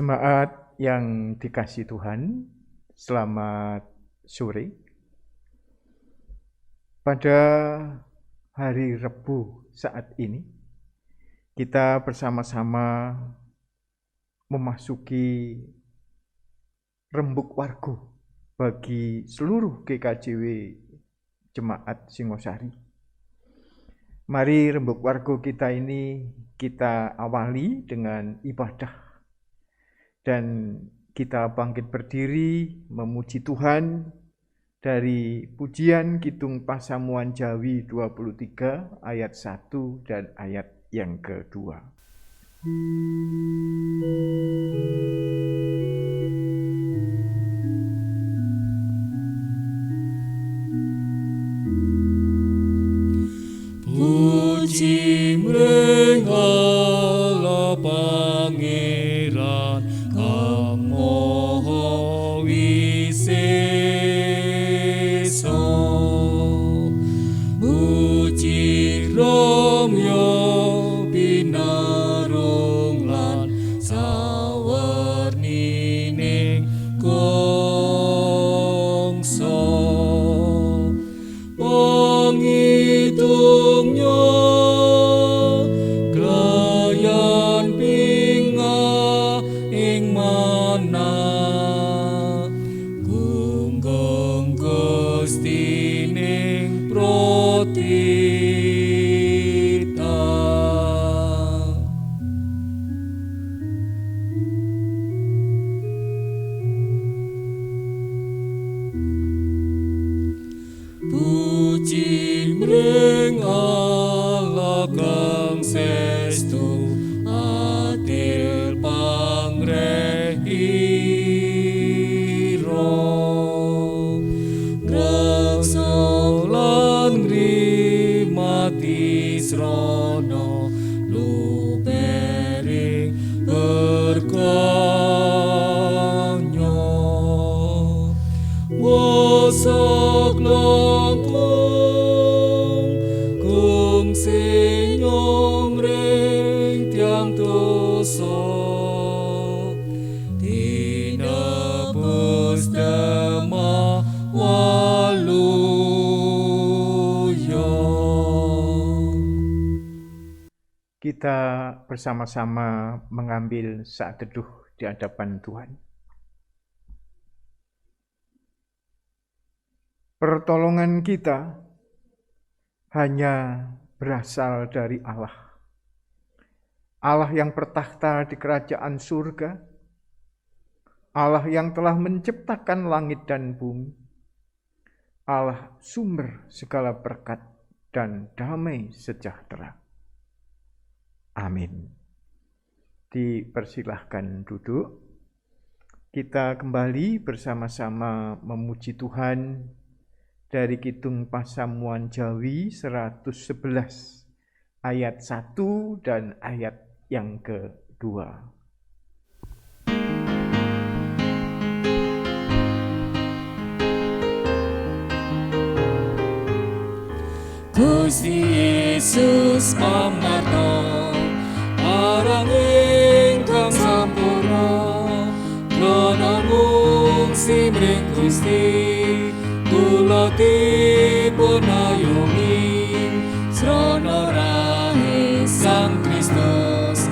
Jemaat yang dikasihi Tuhan, selamat sore. Pada hari Rabu saat ini, kita bersama-sama memasuki rembuk wargo bagi seluruh GKJW Jemaat Singosari. Mari rembuk wargo kita ini kita awali dengan ibadah. Dan kita bangkit berdiri memuji Tuhan dari pujian Kidung Pasamuan Jawi 23 ayat 1 dan ayat yang kedua. Puji mring Allah Pangeran Kang Maha Wisesa. Puji Ramya pinarung lan sawernining kangsa. Pangitungnya glayan pingah ing mana gunggung Gusti ning protita. Puji mring Allah kang sestu adil pangrehira. Raksa lan ngrimati srana lubering berkanya. Wasak langkung kung senyong ring tiang dosa tinebus dema waluya. Kita bersama-sama mengambil saat teduh di hadapan Tuhan. Pertolongan kita hanya berasal dari Allah. Allah yang bertakhta di kerajaan surga, Allah yang telah menciptakan langit dan bumi, Allah sumber segala berkat dan damai sejahtera. Amin. Dipersilahkan duduk. Kita kembali bersama-sama memuji Tuhan dari Kidung Pasamuan Jawi 111 ayat 1 dan ayat yang kedua. Gusti Yesus pamarta arang ingkang sampurna krana ngungsi mring Gusti kula dipun ayomi srana rahe Sang Kristus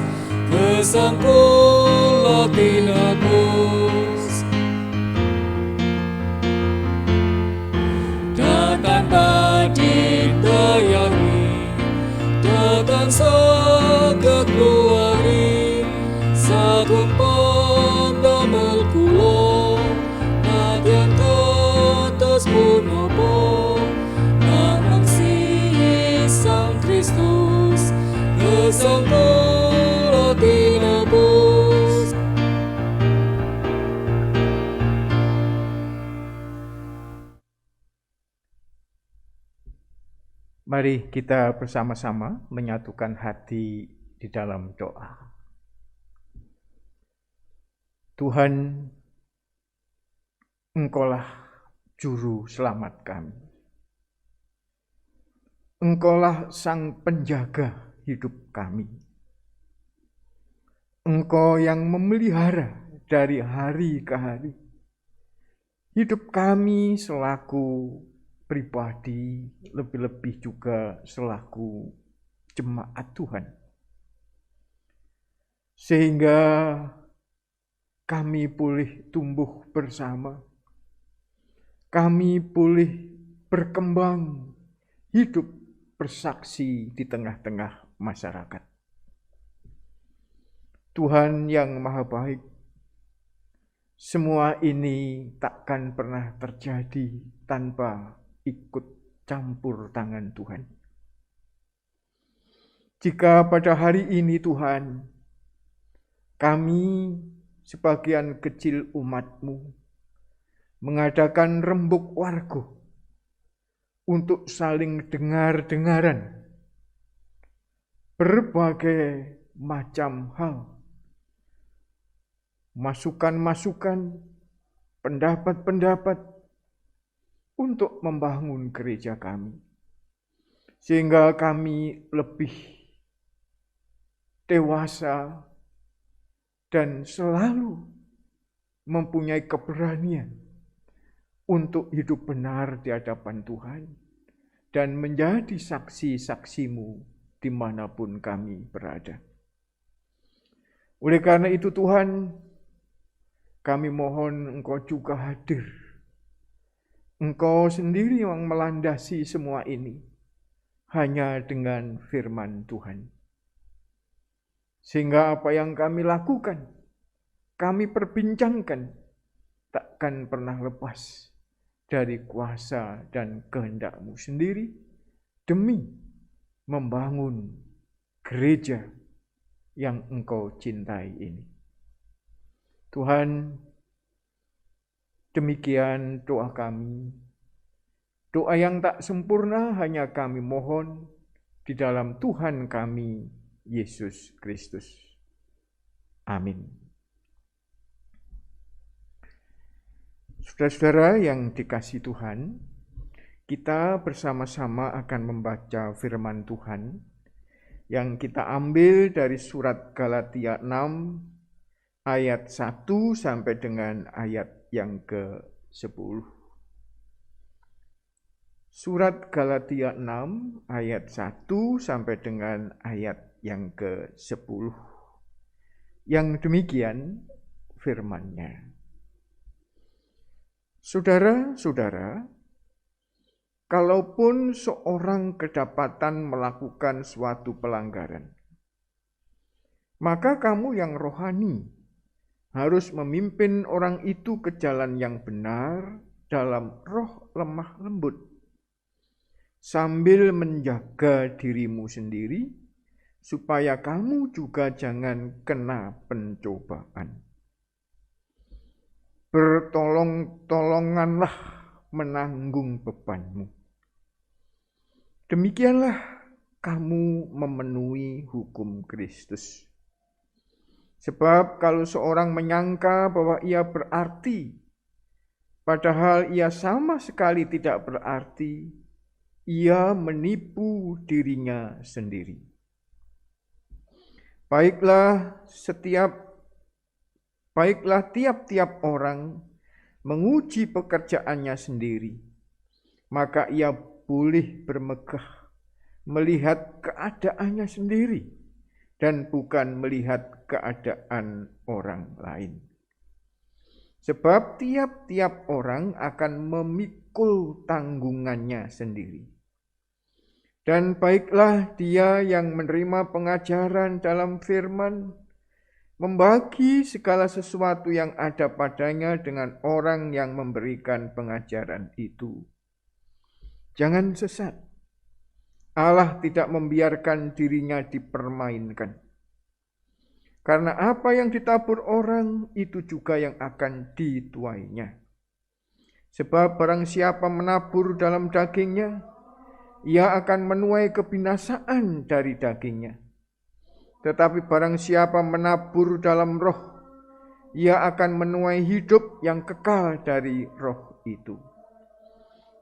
gesang kula tinebus. Datang badhe dayani datang saged luari sagung pandamel kula nadyan kados punapa namung si Sang Kristus gesang kula tinebus. Mari kita bersama-sama menyatukan hati di dalam doa. Tuhan, Engkaulah juru selamat kami. Engkaulah sang penjaga hidup kami. Engkau yang memelihara dari hari ke hari hidup kami selaku pribadi, lebih-lebih juga selaku jemaat Tuhan. Sehingga kami boleh tumbuh bersama, kami boleh berkembang, hidup bersaksi di tengah-tengah masyarakat. Tuhan yang Maha Baik, semua ini takkan pernah terjadi tanpa ikut campur tangan Tuhan. Jika pada hari ini Tuhan, kami sebagian kecil umat-Mu mengadakan rembuk wargo untuk saling dengar-dengaran berbagai macam hal, masukan-masukan, pendapat-pendapat untuk membangun gereja kami. Sehingga kami lebih dewasa dan selalu mempunyai keberanian untuk hidup benar di hadapan Tuhan dan menjadi saksi-saksi-Mu dimanapun kami berada. Oleh karena itu Tuhan, kami mohon Engkau juga hadir. Engkau sendiri yang melandasi semua ini hanya dengan firman Tuhan. Sehingga apa yang kami lakukan, kami perbincangkan, takkan pernah lepas dari kuasa dan kehendak-Mu sendiri demi membangun gereja yang Engkau cintai ini. Tuhan, demikian doa kami. Doa yang tak sempurna hanya kami mohon di dalam Tuhan kami, Yesus Kristus. Amin. Saudara-saudara yang dikasihi Tuhan, kita bersama-sama akan membaca firman Tuhan yang kita ambil dari surat Galatia 6 ayat 1 sampai dengan ayat yang ke-10. Surat Galatia 6 ayat 1 sampai dengan ayat yang ke-10. Yang demikian firman-Nya. Saudara-saudara, kalaupun seorang kedapatan melakukan suatu pelanggaran, maka kamu yang rohani harus memimpin orang itu ke jalan yang benar dalam roh lemah lembut, sambil menjaga dirimu sendiri, supaya kamu juga jangan kena pencobaan. Bertolong-tolonganlah menanggung bebanmu. Demikianlah kamu memenuhi hukum Kristus. Sebab kalau seorang menyangka bahwa ia berarti, padahal ia sama sekali tidak berarti, ia menipu dirinya sendiri. Baiklah tiap-tiap orang menguji pekerjaannya sendiri, maka ia boleh bermegah melihat keadaannya sendiri dan bukan melihat keadaan orang lain. Sebab tiap-tiap orang akan memikul tanggungannya sendiri. Dan baiklah dia yang menerima pengajaran dalam firman, membagi segala sesuatu yang ada padanya dengan orang yang memberikan pengajaran itu. Jangan sesat. Allah tidak membiarkan dirinya dipermainkan. Karena apa yang ditabur orang, itu juga yang akan dituainya. Sebab barang siapa menabur dalam dagingnya, ia akan menuai kebinasaan dari dagingnya. Tetapi barang siapa menabur dalam roh, ia akan menuai hidup yang kekal dari roh itu.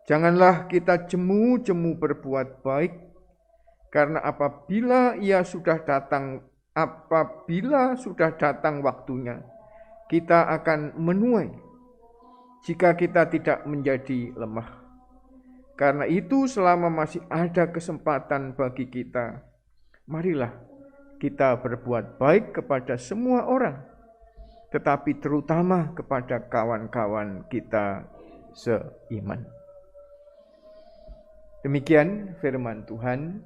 Janganlah kita jemu-jemu berbuat baik, karena apabila ia sudah datang apabila sudah datang waktunya, kita akan menuai jika kita tidak menjadi lemah. Karena itu selama masih ada kesempatan bagi kita, marilah kita berbuat baik kepada semua orang, tetapi terutama kepada kawan-kawan kita seiman. Demikian firman Tuhan.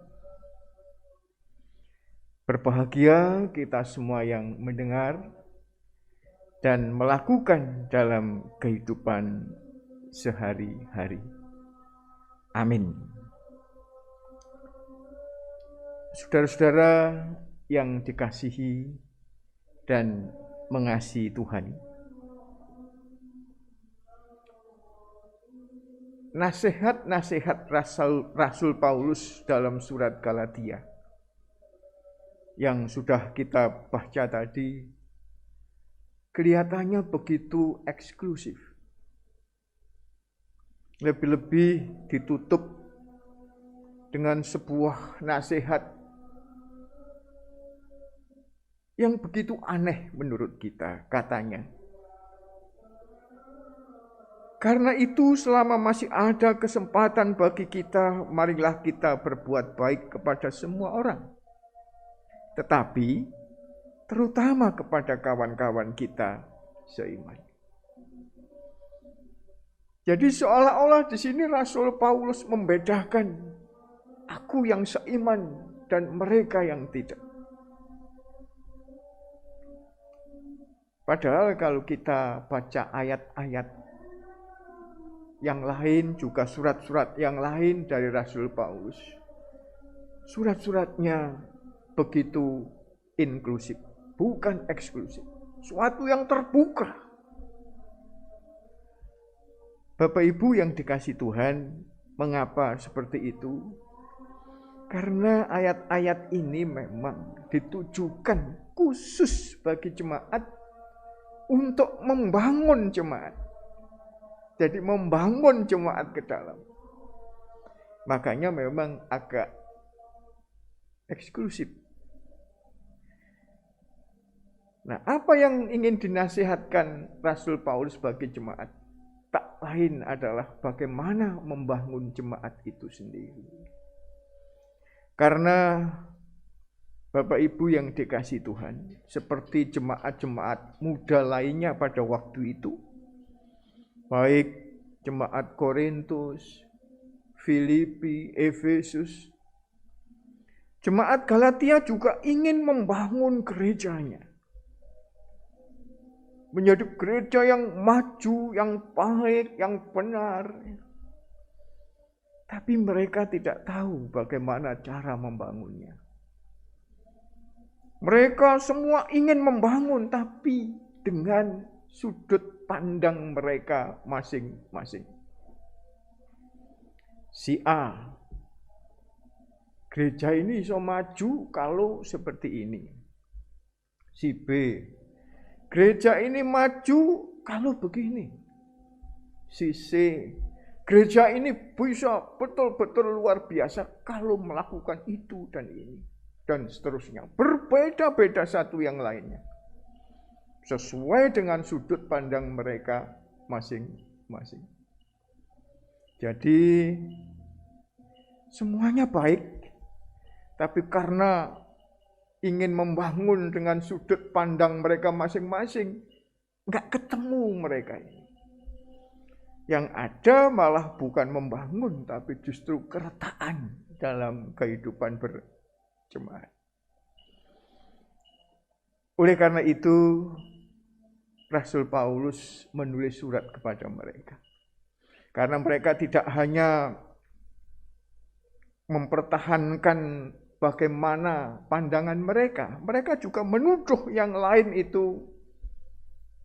Berbahagia kita semua yang mendengar dan melakukan dalam kehidupan sehari-hari. Amin. Saudara-saudara yang dikasihi dan mengasihi Tuhan, nasihat-nasihat Rasul Paulus dalam surat Galatia yang sudah kita baca tadi kelihatannya begitu eksklusif. Lebih-lebih ditutup dengan sebuah nasihat yang begitu aneh menurut kita, katanya. Karena itu selama masih ada kesempatan bagi kita, marilah kita berbuat baik kepada semua orang. Tetapi terutama kepada kawan-kawan kita seiman. Jadi seolah-olah di sini Rasul Paulus membedakan aku yang seiman dan mereka yang tidak. Padahal kalau kita baca ayat-ayat yang lain, juga surat-surat yang lain dari Rasul Paulus, surat-suratnya begitu inklusif, bukan eksklusif. Suatu yang terbuka. Bapak Ibu yang dikasihi Tuhan, mengapa seperti itu? Karena ayat-ayat ini memang ditujukan khusus bagi jemaat untuk membangun jemaat. Jadi membangun jemaat ke dalam. Makanya memang agak eksklusif. Nah, apa yang ingin dinasihatkan Rasul Paulus bagi jemaat? Tak lain adalah bagaimana membangun jemaat itu sendiri. Karena Bapak Ibu yang dikasihi Tuhan, seperti jemaat-jemaat muda lainnya pada waktu itu, baik jemaat Korintus, Filipi, Efesus, jemaat Galatia juga ingin membangun gerejanya. Menjadi gereja yang maju, yang baik, yang benar. Tapi mereka tidak tahu bagaimana cara membangunnya. Mereka semua ingin membangun, tapi dengan sudut pandang mereka masing-masing. Si A, gereja ini bisa maju kalau seperti ini. Si B, gereja ini maju kalau begini. Si C, gereja ini bisa betul-betul luar biasa kalau melakukan itu dan ini. Dan seterusnya. Berbeda-beda satu yang lainnya. Sesuai dengan sudut pandang mereka masing-masing. Jadi semuanya baik. Tapi karena ingin membangun dengan sudut pandang mereka masing-masing, nggak ketemu mereka ini. Yang ada malah bukan membangun, tapi justru keretaan dalam kehidupan berjemaat. Oleh karena itu, Rasul Paulus menulis surat kepada mereka. Karena mereka tidak hanya mempertahankan bagaimana pandangan mereka juga menuduh yang lain itu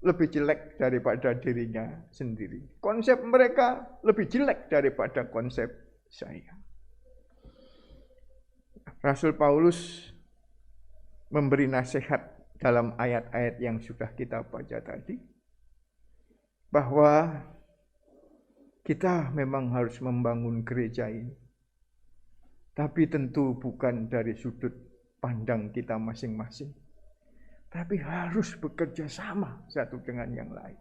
lebih jelek daripada dirinya sendiri. Konsep mereka lebih jelek daripada konsep saya. Rasul Paulus memberi nasihat dalam ayat-ayat yang sudah kita baca tadi, bahwa kita memang harus membangun gereja ini. Tapi tentu bukan dari sudut pandang kita masing-masing. Tapi harus bekerja sama satu dengan yang lain.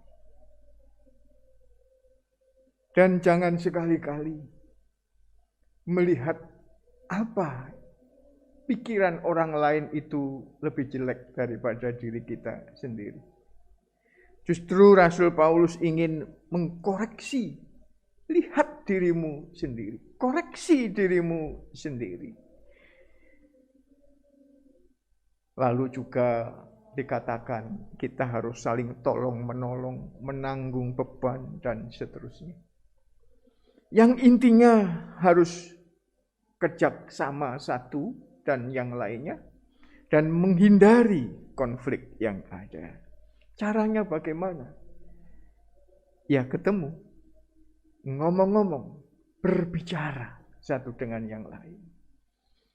Dan jangan sekali-kali melihat apa pikiran orang lain itu lebih jelek daripada diri kita sendiri. Justru Rasul Paulus ingin mengkoreksi. Lihat dirimu sendiri. Koreksi dirimu sendiri. Lalu juga dikatakan kita harus saling tolong-menolong, menanggung beban, dan seterusnya. Yang intinya harus kerja sama satu dan yang lainnya, dan menghindari konflik yang ada. Caranya bagaimana? Ya ketemu, ngomong-ngomong, berbicara satu dengan yang lain.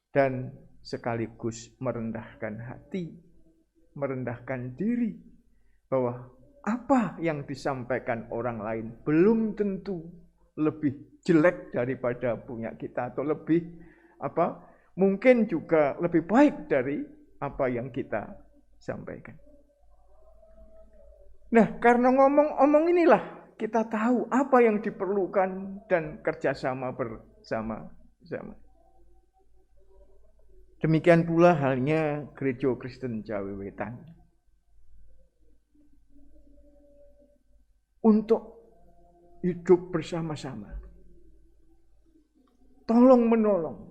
Dan sekaligus merendahkan hati, merendahkan diri, bahwa apa yang disampaikan orang lain belum tentu lebih jelek daripada punya kita, atau lebih mungkin juga lebih baik dari apa yang kita sampaikan. Nah, karena ngomong-ngomong inilah kita tahu apa yang diperlukan dan kerjasama bersama-sama. Demikian pula halnya Gereja Kristen Jawi Wetan. Untuk hidup bersama-sama. Tolong-menolong.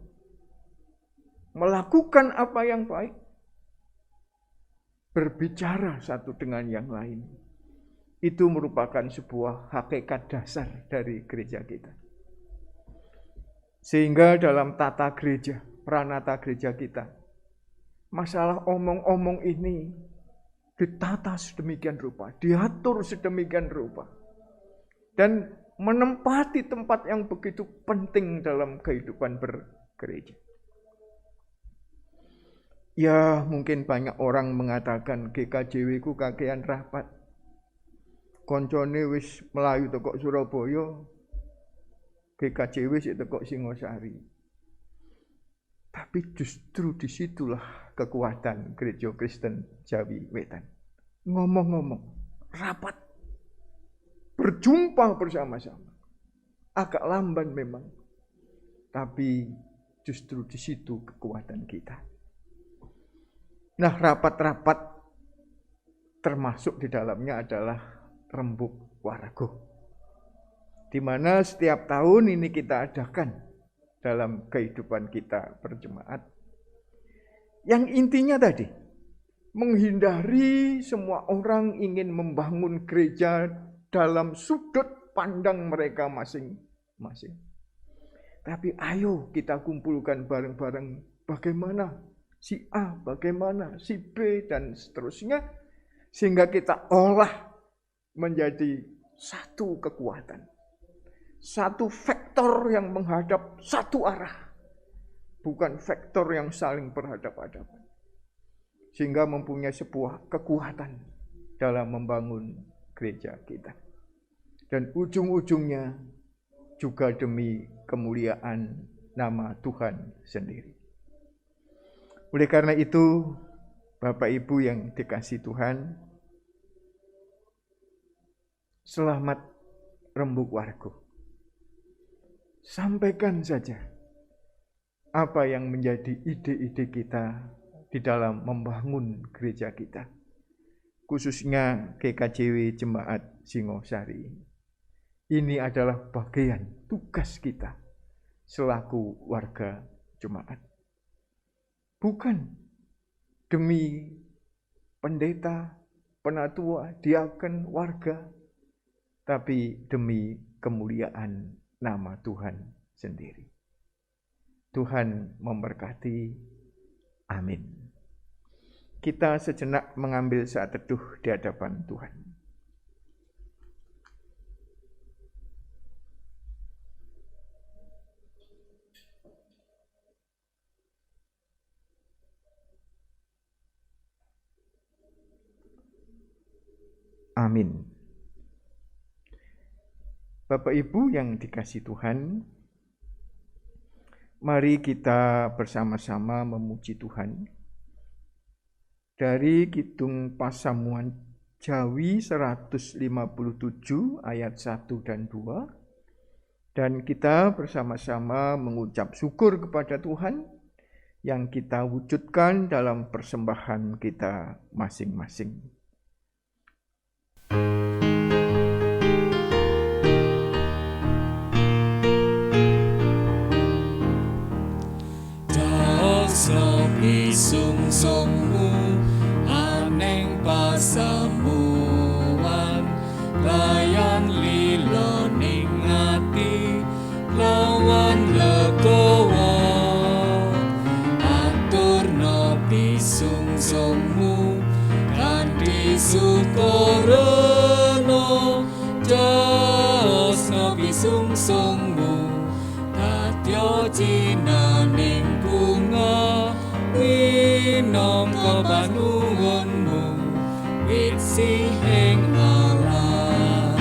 Melakukan apa yang baik. Berbicara satu dengan yang lain. Itu merupakan sebuah hakikat dasar dari gereja kita. Sehingga dalam tata gereja, pranata gereja kita, masalah omong-omong ini ditata sedemikian rupa, diatur sedemikian rupa, dan menempati tempat yang begitu penting dalam kehidupan bergereja. Ya, mungkin banyak orang mengatakan GKJW ku kakean rapat. Koncone wis melayu teko Surabaya, GKJW sik teko Singosari. Tapi justru disitulah kekuatan Gereja Kristen Jawi Wetan. Ngomong-ngomong, rapat, berjumpa bersama-sama. Agak lamban memang, tapi justru di situ kekuatan kita. Nah, rapat-rapat termasuk di dalamnya adalah Rembuk Warago, di mana setiap tahun ini kita adakan dalam kehidupan kita berjemaat. Yang intinya tadi, menghindari semua orang ingin membangun gereja dalam sudut pandang mereka masing-masing. Tapi ayo kita kumpulkan bareng-bareng bagaimana si A, bagaimana si B, dan seterusnya, sehingga kita olah menjadi satu kekuatan, satu vektor yang menghadap satu arah, bukan vektor yang saling berhadapan-hadapan, sehingga mempunyai sebuah kekuatan dalam membangun gereja kita, dan ujung-ujungnya juga demi kemuliaan nama Tuhan sendiri. Oleh karena itu, Bapak Ibu yang dikasihi Tuhan, selamat Rembuk Warago. Sampaikan saja apa yang menjadi ide-ide kita di dalam membangun gereja kita, khususnya GKJW Jemaat Singosari. Ini adalah bagian tugas kita selaku warga jemaat. Bukan demi pendeta, penatua, diaken, warga, tapi demi kemuliaan nama Tuhan sendiri. Tuhan memberkati. Amin. Kita sejenak mengambil saat teduh di hadapan Tuhan. Amin. Bapak Ibu yang dikasihi Tuhan, mari kita bersama-sama memuji Tuhan dari Kidung Pasamuan Jawi 157 ayat 1 dan 2. Dan kita bersama-sama mengucap syukur kepada Tuhan yang kita wujudkan dalam persembahan kita masing-masing. Sopi sungsungmu aneng pasamuan layan lilo ning ati lawan legowo atur nopi sungsungmu kanthi sukoreno jaos nopi sungsungmu katyo jinaning bunga minangka panuwunmu wit sihing Allah.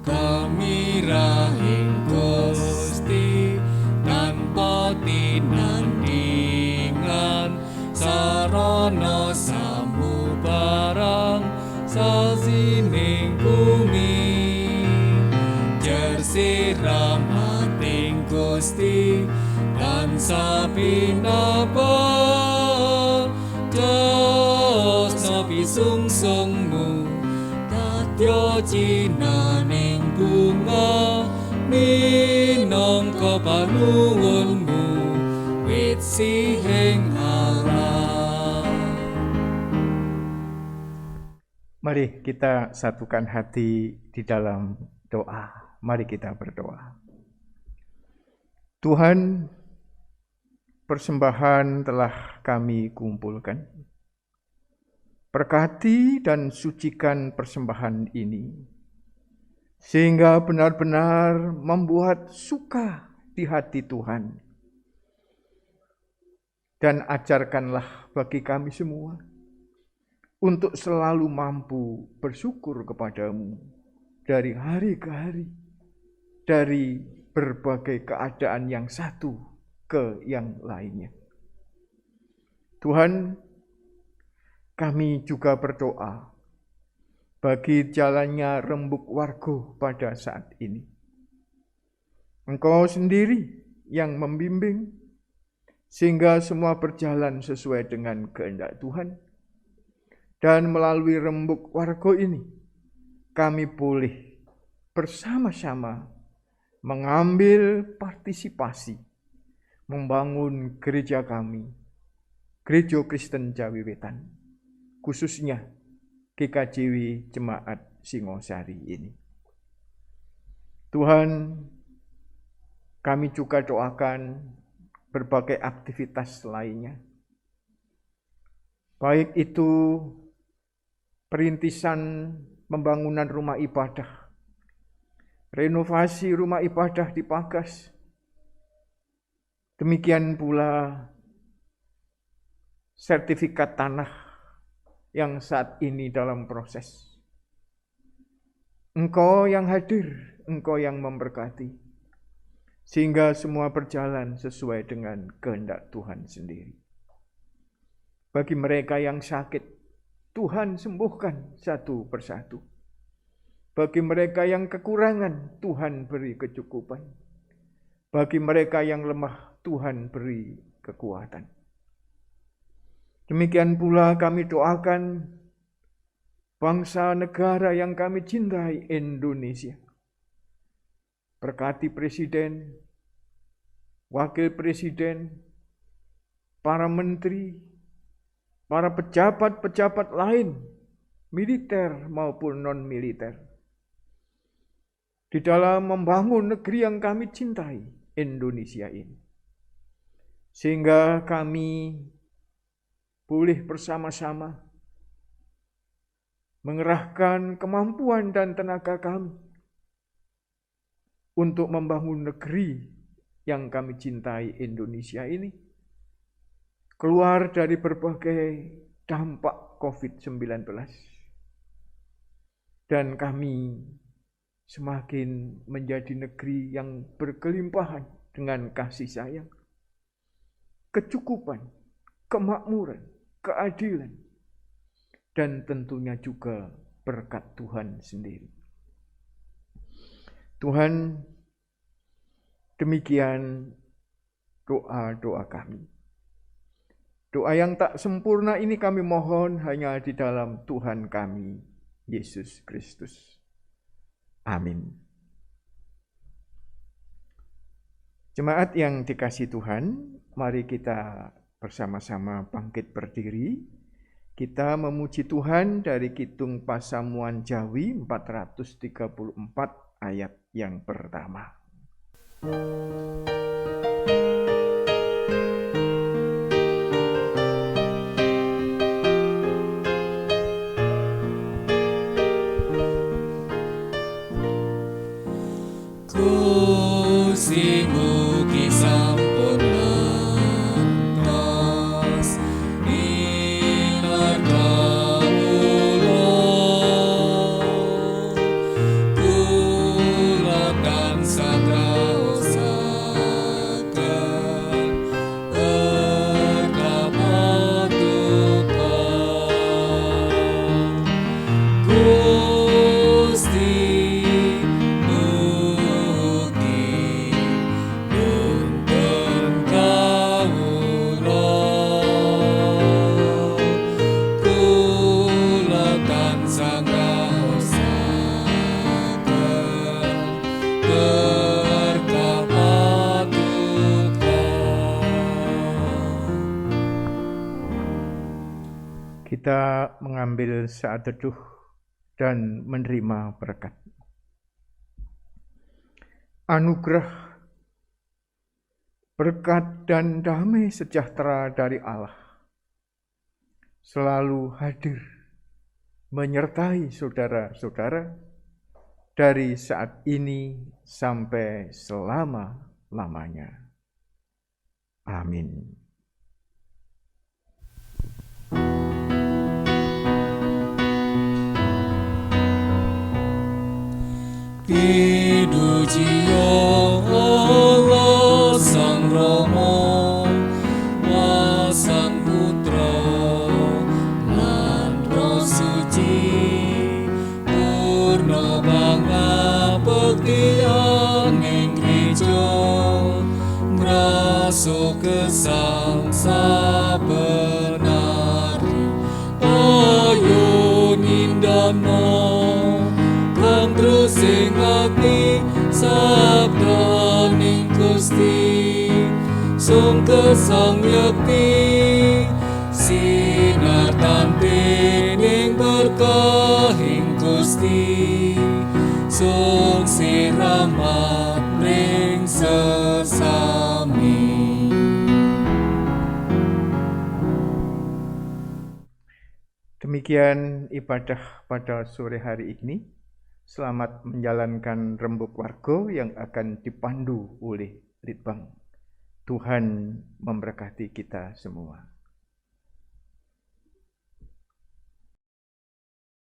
Kami rahing Gusti tanpa tinandingan sarana samubarang sasining bumi jersiram hating Gusti lan sapinapa jos nopi sungsungmu katyo jinaning bunga minangka panuwunmu wit sihing Allah. Mari kita satukan hati di dalam doa. Mari kita berdoa. Tuhan, persembahan telah kami kumpulkan. Berkati dan sucikan persembahan ini, sehingga benar-benar membuat suka di hati Tuhan. Dan ajarkanlah bagi kami semua untuk selalu mampu bersyukur kepadamu dari hari ke hari, dari berbagai keadaan yang satu ke yang lainnya. Tuhan, kami juga berdoa bagi jalannya rembuk warga pada saat ini. Engkau sendiri yang membimbing, sehingga semua berjalan sesuai dengan kehendak Tuhan. Dan melalui rembuk warga ini, kami boleh bersama-sama mengambil partisipasi, membangun gereja kami, Gereja Kristen Jawi Wetan, khususnya GKJW Jemaat Singosari ini. Tuhan, kami juga doakan berbagai aktivitas lainnya, baik itu perintisan pembangunan rumah ibadah, renovasi rumah ibadah di Pagas, demikian pula sertifikat tanah yang saat ini dalam proses. Engkau yang hadir, Engkau yang memberkati, sehingga semua berjalan sesuai dengan kehendak Tuhan sendiri. Bagi mereka yang sakit, Tuhan sembuhkan satu persatu. Bagi mereka yang kekurangan, Tuhan beri kecukupan. Bagi mereka yang lemah, Tuhan beri kekuatan. Demikian pula kami doakan bangsa negara yang kami cintai, Indonesia. Berkati Presiden, Wakil Presiden, para menteri, para pejabat-pejabat lain, militer maupun non-militer, di dalam membangun negeri yang kami cintai, Indonesia ini. Sehingga kami boleh bersama-sama mengerahkan kemampuan dan tenaga kami untuk membangun negeri yang kami cintai, Indonesia ini, keluar dari berbagai dampak COVID-19. Dan kami semakin menjadi negeri yang berkelimpahan dengan kasih sayang, kecukupan, kemakmuran, keadilan, dan tentunya juga berkat Tuhan sendiri. Tuhan, demikian doa-doa kami. Doa yang tak sempurna ini kami mohon hanya di dalam Tuhan kami, Yesus Kristus. Amin. Jemaat yang dikasihi Tuhan, mari kita bersama-sama bangkit berdiri. Kita memuji Tuhan dari Kidung Pasamuan Jawi 434 ayat yang pertama. Kusimu kisampun lantas inarta ulon kula tansah raosaken berkah Tuhan Gusti Kita mengambil saat teduh dan menerima berkat. Anugerah, berkat dan damai sejahtera dari Allah selalu hadir menyertai saudara-saudara dari saat ini sampai selama-lamanya. Amin. Pidujiyo Allah Sang Rama Wasang Putra lan Roh Suci purna pangabektian ing Gereja ngraso gesang sabenari ayo nindana terus ing ati sabdaning Gusti sungke sang yakti sinar tantening berkahing Gusti sung siramat ring sesami. Demikian ibadah pada sore hari ini. Selamat menjalankan rembuk warga yang akan dipandu oleh Litbang. Tuhan memberkati kita semua.